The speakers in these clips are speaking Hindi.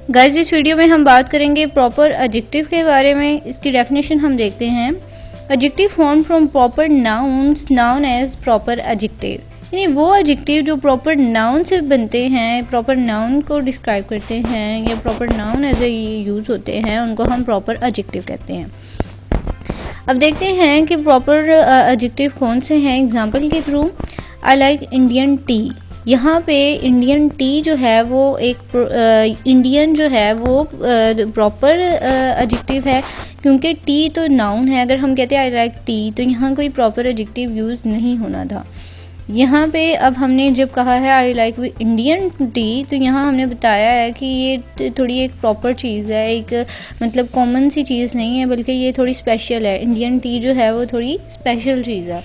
गाइस इस वीडियो में हम बात करेंगे प्रॉपर एडजेक्टिव के बारे में। इसकी डेफिनेशन हम देखते हैं। Adjective form from proper nouns noun as proper adjective, यानी वो एडजेक्टिव जो प्रॉपर नाउन से बनते हैं, प्रॉपर नाउन को डिस्क्राइब करते हैं या proper noun as a use होते हैं, उनको हम प्रॉपर एडजेक्टिव कहते हैं। अब देखते हैं कि प्रॉपर एडजेक्टिव कौन से हैं एग्जांपल के through. I like Indian T. यहाँ पे इंडियन टी जो है वो एक इंडियन जो है वो प्रॉपर एडजेक्टिव है, क्योंकि टी तो नाउन है। अगर हम कहते हैं आई लाइक टी तो यहाँ कोई प्रॉपर एडजेक्टिव यूज़ नहीं होना था। यहाँ पे अब हमने जब कहा है आई लाइक इंडियन टी तो यहाँ हमने बताया है कि ये थोड़ी एक प्रॉपर चीज़ है, एक मतलब कॉमन सी चीज़ नहीं है, बल्कि ये थोड़ी स्पेशल है। इंडियन टी जो है वो थोड़ी स्पेशल चीज़ है।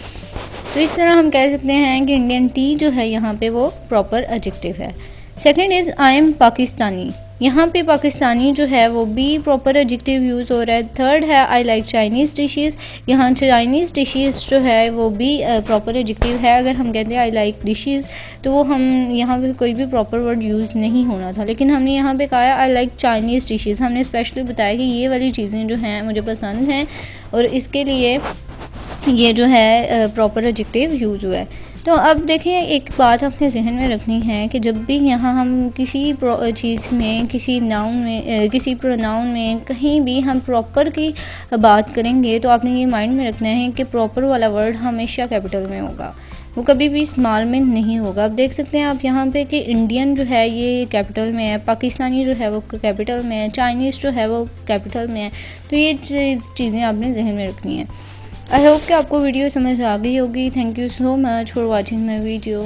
तो इस तरह हम कह सकते हैं कि इंडियन टी जो है यहाँ पे वो प्रॉपर एडजेक्टिव है। Second is I am Pakistani. यहाँ पे पाकिस्तानी जो है वो भी प्रॉपर एडजेक्टिव यूज़ हो रहा है। थर्ड है आई लाइक चाइनीज़ डिशेज़। यहाँ चाइनीज़ डिशेज़ जो है वो भी प्रॉपर एडजेक्टिव है। अगर हम कहते हैं आई लाइक डिशेज़ तो वो हम यहाँ पे कोई भी प्रॉपर वर्ड यूज़ नहीं होना था, लेकिन हमने यहाँ पे कहा आई लाइक चाइनीज़ डिशेज़। हमने स्पेशली बताया कि ये वाली चीज़ें जो हैं मुझे पसंद हैं और इसके लिए ये जो है प्रॉपर एडजेक्टिव यूज़ हुआ है। तो अब देखें, एक बात अपने जहन में रखनी है कि जब भी यहाँ हम किसी चीज़ में, किसी नाउन में, किसी प्रोनाउन में कहीं भी हम प्रॉपर की बात करेंगे तो आपने ये माइंड में रखना है कि प्रॉपर वाला वर्ड हमेशा कैपिटल में होगा, वो कभी भी स्मॉल में नहीं होगा। अब देख सकते हैं आप यहाँ पे कि इंडियन जो है ये कैपिटल में है, पाकिस्तानी जो है वो कैपिटल में है, चाइनीज़ जो है वो कैपिटल में है। तो ये चीज़ें आपने जहन में रखनी है। आई होप कि आपको वीडियो समझ आ गई होगी। Thank you so much for watching my video.